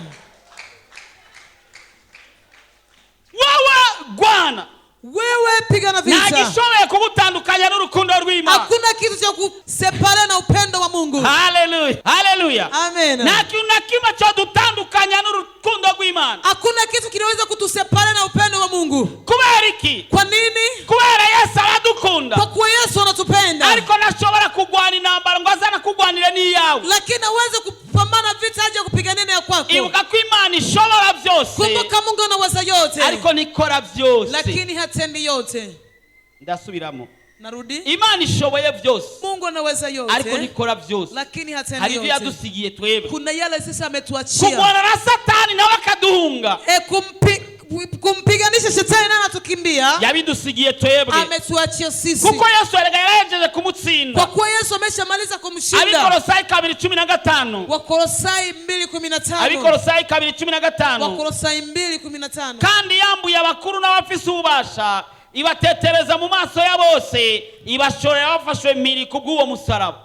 Speaker 1: Wawa Bwana
Speaker 6: wewe pigana vita.
Speaker 1: Nagishoboye kugutandukanya n'urukundo rw'Imana.
Speaker 6: Hakuna kitu cha kusepara na upendo wa Mungu.
Speaker 1: Hallelujah. Hallelujah.
Speaker 6: Amen.
Speaker 1: Na kima cha dutandukanya n'urukundo rw'Imana.
Speaker 6: Hakuna kitu kinaweza kutusepara na upendo wa Mungu.
Speaker 1: Kubera iki?
Speaker 6: Kwa nini?
Speaker 1: Kubera Yesu aradukunda.
Speaker 6: Kwa kuwa Yesu anatupenda.
Speaker 1: Ariko nashobora kugwana intambara ngo azana kugwanira n'iyawe.
Speaker 6: Lakini uweze kupambana vita aje kupigana na kwako.
Speaker 1: Ibuka ko Imana ishobora byose.
Speaker 6: Kumbuka Mungu anaweza yote.
Speaker 1: Ariko nikora byose.
Speaker 6: Lakini hatendi yote.
Speaker 1: Ndasubiramo.
Speaker 6: Narudi.
Speaker 1: Imana ishoboye byose.
Speaker 6: Mungu anaweza yote.
Speaker 1: Ariko nikora byose.
Speaker 6: Lakini hatendi yote.
Speaker 1: Hari yadusigiye twebwe.
Speaker 6: Kuna yale sisi ametuachia.
Speaker 1: Kugwana na satani nawe akaduhunga.
Speaker 6: kumpiganisha shetani na anatukimbia,
Speaker 1: yabidusigiye twebwe,
Speaker 6: ametuachia sisi.
Speaker 1: kuko Yesu yaragejeje kumutsinda.
Speaker 6: Kwa kuwa Yesu ameshamaliza kumshinda.
Speaker 1: Abikolosai 2:15.
Speaker 6: Wakolosai 2:15.
Speaker 1: Abikolosai 2:15.
Speaker 6: Wakolosai 2:15.
Speaker 1: Kandi yambuye abakuru n'abafise ububasha, ibatetereza mu maso ya bose, ibashorera bafashwe mpiri kubw'uwo musaraba.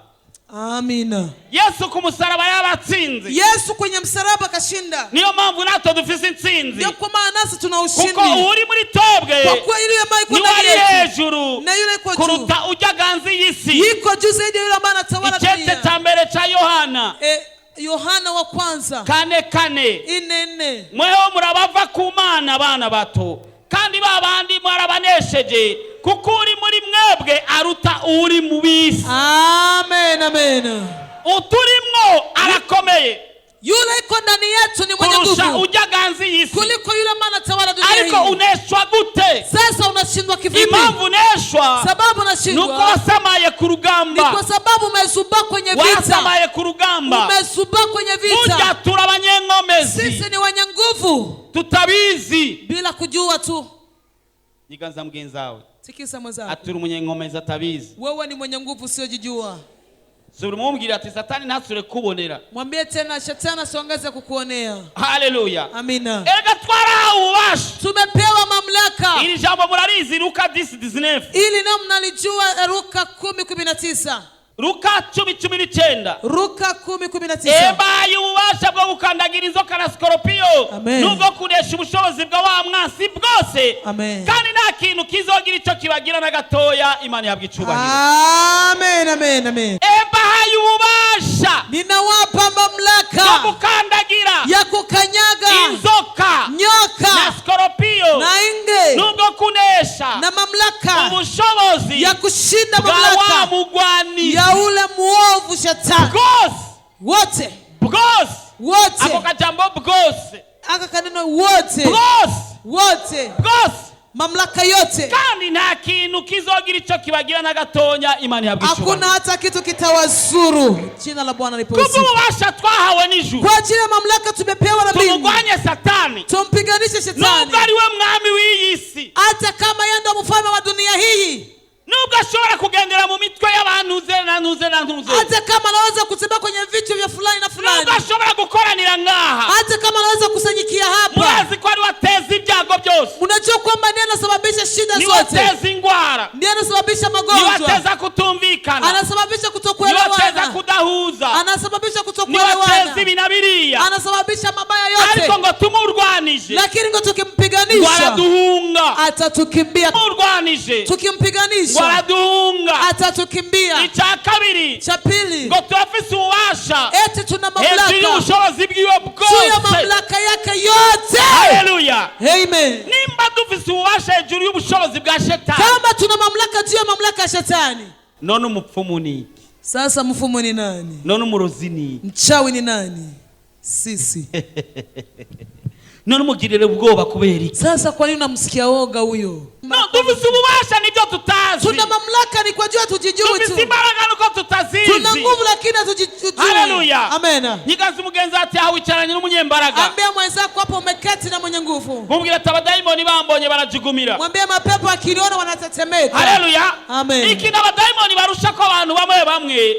Speaker 6: Amina.
Speaker 1: Yesu ku musaraba yabatsinze.
Speaker 6: Yesu kwenye msalaba kashinda.
Speaker 1: Niyo mpamvu natwe dufise intsinzi.
Speaker 6: Ndio kwa maana nasi tuna ushindi.
Speaker 1: Kuko uri muri twebwe,
Speaker 6: kwa kuwa yule ambaye yuko ndani
Speaker 1: yetu,
Speaker 6: hejuru na yule yuko juu,
Speaker 1: kuruta ujya ganzi y'isi.
Speaker 6: yuko juu zaidi yule ambaye anatawala dunia.
Speaker 1: Icyete cya mbere cha Yohana,
Speaker 6: Yohana wa kwanza
Speaker 1: 4:4.
Speaker 6: 4:4.
Speaker 1: Mweho murabava ku Mana abana bato, kandi babandi mwarabanesheje, kuko uri muri mwebwe aruta uri mu bisi.
Speaker 6: Amen, amen.
Speaker 1: Uturimwo arakomeye.
Speaker 6: Yule iko ndani yetu ni mwenye nguvu.
Speaker 1: Kurusha ujya ganzi y'isi.
Speaker 6: Kuliko yule ambaye anatawala dunia hii.
Speaker 1: Ariko uneshwa gute?
Speaker 6: Sasa unashindwa kivipi?
Speaker 1: Impamvu uneshwa,
Speaker 6: sababu unashindwa,
Speaker 1: nuko wasamaye ku rugamba.
Speaker 6: Ni kwa sababu umezuba kwenye vita.
Speaker 1: Wasamaye ku rugamba.
Speaker 6: Umezuba kwenye vita.
Speaker 1: Burya turabanyenkomezi.
Speaker 6: Sisi ni wenye nguvu.
Speaker 1: Tutabizi.
Speaker 6: Bila kujua tu.
Speaker 1: Niganza mgenzawe.
Speaker 6: Tikisa mwenzako.
Speaker 1: Aturi umunyenkomezi atabizi.
Speaker 6: Wewe ni mwenye nguvu usiyojijua.
Speaker 1: Mumbwira ati Satani ntasure kubonera.
Speaker 6: Mwambie tena shetani asiongeze kukuonea.
Speaker 1: Haleluya.
Speaker 6: Amina.
Speaker 1: Ega twarahawe ububasha.
Speaker 6: Tumepewa mamlaka.
Speaker 1: Iri jambo murarizi Luka 10:19.
Speaker 6: Ili nao mnalijua Luka 10:19.
Speaker 1: Luka 10:19.
Speaker 6: Luka 10:19.
Speaker 1: Ebaye ububasha bwo gukandagira inzoka na skorpiyo. Nubwo kunesha ubushobozi bwa wa mwasi bwose.
Speaker 6: Amen.
Speaker 1: Kandi nta kintu kizogira icyo kibagira na gatoya, Imana yabwa icubahiro.
Speaker 6: Amen, amen, amen.
Speaker 1: Ebaye ububasha.
Speaker 6: Ninawapa mamlaka
Speaker 1: ya kukandagira,
Speaker 6: ya kukanyaga
Speaker 1: inzoka,
Speaker 6: nyoka
Speaker 1: na skorpiyo,
Speaker 6: na inge,
Speaker 1: nubwo kunesha
Speaker 6: na mamlaka
Speaker 1: ubushobozi
Speaker 6: ya kushinda
Speaker 1: bwa
Speaker 6: mamlaka
Speaker 1: wa mugwani
Speaker 6: ya ule muovu shetani.
Speaker 1: Bwose ako kajambo bwose,
Speaker 6: aka kaneno wote, wote, mamlaka yote.
Speaker 1: Kandi nta kintu kizogira icyo kibagira na gatonya, Imana yabwa icubahiro.
Speaker 6: Hakuna hata kitu kitawazuru. Jina la Bwana lipewe sifa.
Speaker 1: Kububasha twahawe n'ijuru.
Speaker 6: Kwa ajili ya mamlaka tumepewa na mbingu.
Speaker 1: Tumugwanye Satani.
Speaker 6: Tumpiganishe shetani.
Speaker 1: Nubwo ari we mwami w'iyi si.
Speaker 6: Hata kama yeye ndo mfalme wa dunia hii.
Speaker 1: Nubwo ashobora kugendera mu mitwe y'abantu ntuze.
Speaker 6: Hata kama anaweza kutembea kwenye vitu vya fulani na fulani.
Speaker 1: Nubwo ashobora gukoranira ngaha.
Speaker 6: Hata kama anaweza kusanyikia hapa.
Speaker 1: Murazi ko ari wateza ibyago byose.
Speaker 6: Unajua kwamba ndiye anasababisha shida zote.
Speaker 1: Ni wateza ingwara.
Speaker 6: Ndiye anasababisha magonjwa.
Speaker 1: Ni wateza kutumvikana.
Speaker 6: Anasababisha kutokuelewana.
Speaker 1: Ni wateza kudahuza.
Speaker 6: Anasababisha kutokuelewana.
Speaker 1: Ni wateza ibinabiriya.
Speaker 6: Anasababisha mabaya yote.
Speaker 1: Ariko ngo tumurwanije.
Speaker 6: Lakini ngo tukimpiganisha.
Speaker 1: Waraduhunga.
Speaker 6: Atatukimbia.
Speaker 1: Tumurwanije.
Speaker 6: Tukimpiganisha.
Speaker 1: Waraduhunga.
Speaker 6: Atatukimbia.
Speaker 1: Icya kabiri.
Speaker 6: Cha pili.
Speaker 1: Ngo turafise ububasha.
Speaker 6: Eti tuna mamlaka.
Speaker 1: Hejuru y'ubushobozi bwiwe bwose.
Speaker 6: Juu ya mamlaka yake yote.
Speaker 1: Haleluya.
Speaker 6: Amen.
Speaker 1: Nimba dufise ububasha hejuru y'ubushobozi bwa shetani.
Speaker 6: Kama tuna mamlaka juu ya mamlaka ya shetani.
Speaker 1: None umupfumu ni iki?
Speaker 6: Sasa mfumo ni nani?
Speaker 1: None umurozi ni iki?
Speaker 6: Mchawi ni nani? Sisi.
Speaker 1: None umugirire ubwoba kubera iki?
Speaker 6: Sasa kwa nini unamsikia woga huyo?
Speaker 1: No, dufise ububasha nibyo tutazi.
Speaker 6: Tuna mamlaka ni kwa juu tujijui tu.
Speaker 1: Dufise imbaraga nuko tutazizi.
Speaker 6: Tuna nguvu lakini hatujijui.
Speaker 1: Haleluya.
Speaker 6: Amen.
Speaker 1: Nyigazi mugenzi ati aho wicaranye n'umunyembaraga.
Speaker 6: Ambia mwenzako hapo umeketi na mwenye nguvu.
Speaker 1: Mumbwira ati abadaimoni bambonye barajugumira.
Speaker 6: Mwambie mapepo akiliona wanatetemeka.
Speaker 1: Haleluya.
Speaker 6: Amen.
Speaker 1: Iki na abadaimoni barusha ko abantu bamwe.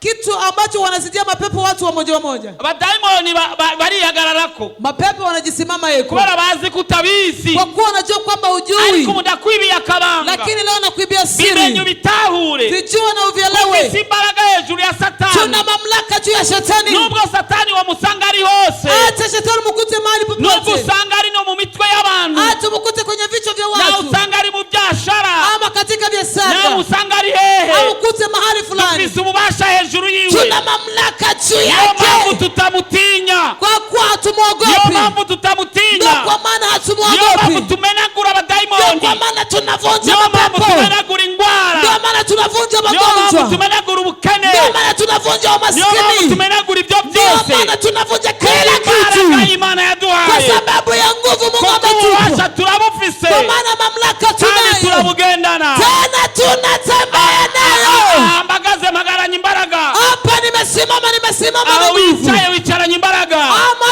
Speaker 6: Kitu ambacho wanazidia mapepo watu wa moja.
Speaker 1: Abadaimoni barihagararako.
Speaker 6: Mapepo wanajisimama yeko.
Speaker 1: Kubera bazi kutabizi.
Speaker 6: Kwa kuwa wanajua kwamba hujui.
Speaker 1: Ariko mudakwibia akabanga.
Speaker 6: Lakini leo nakuibia siri.
Speaker 1: Bimenyu bitahure.
Speaker 6: Vijua na uvielewe.
Speaker 1: Ufisi imbaraga hejuru ya Satani.
Speaker 6: Tuna mamlaka juu ya shetani.
Speaker 1: Nubwo Satani wamusanga ari hose.
Speaker 6: Hata shetani mukute mahali popote.
Speaker 1: Nubwo usanga ari no mu mitwe y'abantu.
Speaker 6: Hata mukute kwenye vichwa vya watu.
Speaker 1: Na usanga ari mu byashara.
Speaker 6: Ama katika biashara.
Speaker 1: Na usanga ari hehe.
Speaker 6: Au mukute mahali fulani.
Speaker 1: Ufisi ububasha hejuru yiwe.
Speaker 6: Tuna mamlaka juu yake.
Speaker 1: Ndio mambo tutamutinya.
Speaker 6: Kwa kuwa hatumuogopi.
Speaker 1: Ndio mambo tutamutinya.
Speaker 6: Ndio kwa maana hatumuogopi.
Speaker 1: Ndio mambo tumenagura abadaimoni.
Speaker 6: Ndio kwa maana tunavunja
Speaker 1: mapepo. Ndio mambo tumenagura ingwara.
Speaker 6: Ndio maana tunavunja magonjwa.
Speaker 1: Ndio mambo tumenagura ubukene.
Speaker 6: Ndio maana tunavunja umaskini.
Speaker 1: Ndio mambo tumenagura ibyo byose.
Speaker 6: Ndio maana tunavunja kila kitu.
Speaker 1: Imana yaduhaye.
Speaker 6: Kwa sababu ya nguvu Mungu
Speaker 1: ametupa. Turabufise.
Speaker 6: Kwa maana mamlaka tunayo.
Speaker 1: Turabugendana.
Speaker 6: Tena tunatembea nayo.
Speaker 1: Ambagaze magaranye imbaraga.
Speaker 6: Hapa nimesimama na nguvu.
Speaker 1: Wicaranye imbaraga.
Speaker 6: Ama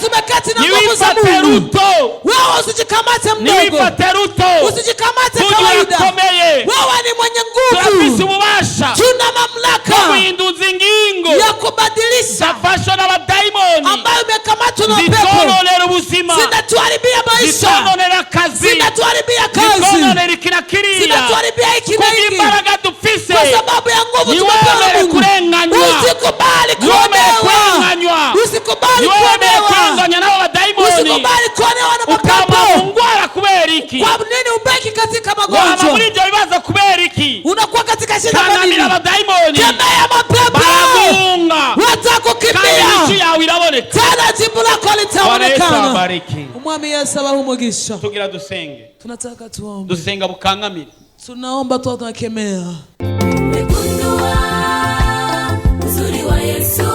Speaker 6: umeketi na nguvu za Mungu.
Speaker 1: ruto.
Speaker 6: wewe usijikamate mdogo,
Speaker 1: Niwifate ruto.
Speaker 6: usijikamate
Speaker 1: Mungu
Speaker 6: kawaida.
Speaker 1: yakomeye.
Speaker 6: Wewe ni mwenye
Speaker 1: Turafise
Speaker 6: nguvu,
Speaker 1: ububasha
Speaker 6: tuna mamlaka
Speaker 1: kuhinduza ingingo
Speaker 6: ya kubadilisha
Speaker 1: zafashwe n'abadayimoni
Speaker 6: ambayo imekamatwa na pepo,
Speaker 1: zitononera ubuzima,
Speaker 6: zinatuharibia maisha,
Speaker 1: zitononera akazi,
Speaker 6: zinatuharibia kazi,
Speaker 1: zitononera iki na kiriya.
Speaker 6: zinatuharibia hiki na hiki,
Speaker 1: Kubw'imbaraga dufise,
Speaker 6: kwa sababu ya nguvu
Speaker 1: niwemere
Speaker 6: tumepewa Mungu.
Speaker 1: kurenganywa,
Speaker 6: Usikubali
Speaker 1: niwemere
Speaker 6: kuonewa,
Speaker 1: kurenganywa,
Speaker 6: usikubali
Speaker 1: niwemere
Speaker 6: kuonewa,
Speaker 1: kurenganywa n'abo badayimoni,
Speaker 6: usikubali kuonewa na
Speaker 1: ukama
Speaker 6: mapepo.
Speaker 1: mu ngwara kubera iki?
Speaker 6: Kwa nini ubeki katika
Speaker 1: Wama
Speaker 6: magonjwa?
Speaker 1: muri ibyo bibazo kubera iki?
Speaker 6: Unakuwa katika shida kwa nini?
Speaker 1: Kanamira abadayimoni,
Speaker 6: Kemea mapepo,
Speaker 1: baraguhunga, kandi
Speaker 6: watakukimbia,
Speaker 1: inyishu yawe iraboneka.
Speaker 6: tena jibu lako
Speaker 1: Bwana Yesu
Speaker 6: litaonekana.
Speaker 1: abariki.
Speaker 6: Umwami Yesu abahe umugisha.
Speaker 1: Tugira dusenge,
Speaker 6: Tunataka tuombe,
Speaker 1: dusenga bukangamire.
Speaker 6: tunaomba tu, tunakemea.
Speaker 7: Nimegundua uzuri wa Yesu,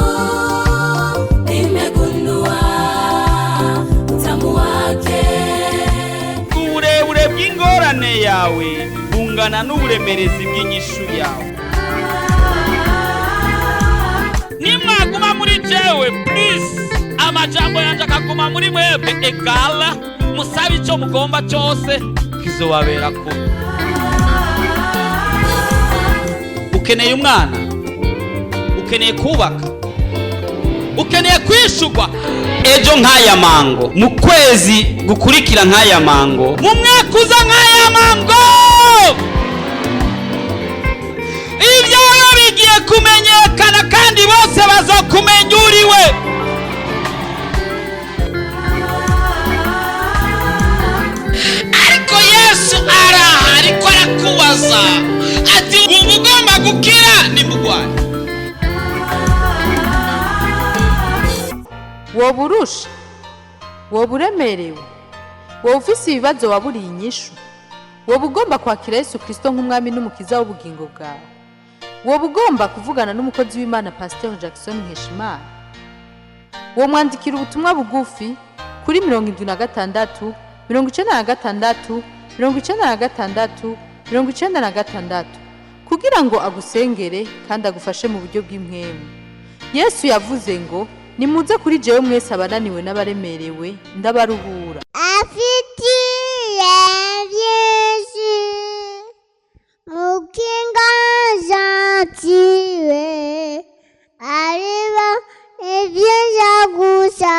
Speaker 7: nimegundua utamu wake.
Speaker 1: Uburebure bw'ingorane yawe bungana n'uburemerezi bw'inyishu yawe. Nimwaguma muri jewe please, amajambo yanje akaguma muri mwebwe egala, musabe icyo mugomba cyose kizobabera ko. Ukeneye umwana, ukeneye kubaka, ukeneye kwishugwa ejo nk'aya mango, mu kwezi gukurikira nk'aya mango, mu mwaka uza nk'aya mango, ibyawe bigiye kumenyekana kandi bose bazokumenya uriwe. Ariko Yesu araha, ariko arakubaza ati ubu ugomba gukira ni mugwayi.
Speaker 2: woba urusha, woba uremerewe, woba ufise ibibazo waburiye inyishu, woba ugomba kwakira Yesu Kristo nk'umwami n'umukiza w'ubugingo bwawe, woba ugomba kuvugana n'umukozi w'Imana Pastor Jackson Nkeshimana, wo mwandikira ubutumwa bugufi kuri 76 96 96 96 kugira ngo agusengere kandi agufashe mu buryo bw'impwemu. Yesu yavuze ngo nimuze kuri jewe mwese abananiwe n'abaremerewe ndabaruhura.
Speaker 3: afitiye byinshi mu kiganza cyiwe, areba ibyinshi gusa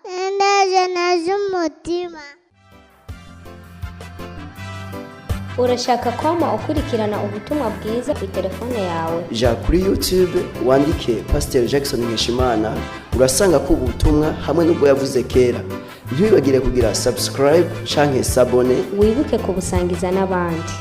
Speaker 3: indege z'umutima.
Speaker 4: Urashaka kwama ukurikirana ubutumwa bwiza kuri telefone yawe?
Speaker 5: ja kuri YouTube wandike Pastor Jackson Nkeshimana, urasanga ko ubutumwa hamwe n'ubwo yavuze kera. Ntiwibagire kugira subscribe canke sabone,
Speaker 4: Wibuke kubusangiza n'abandi.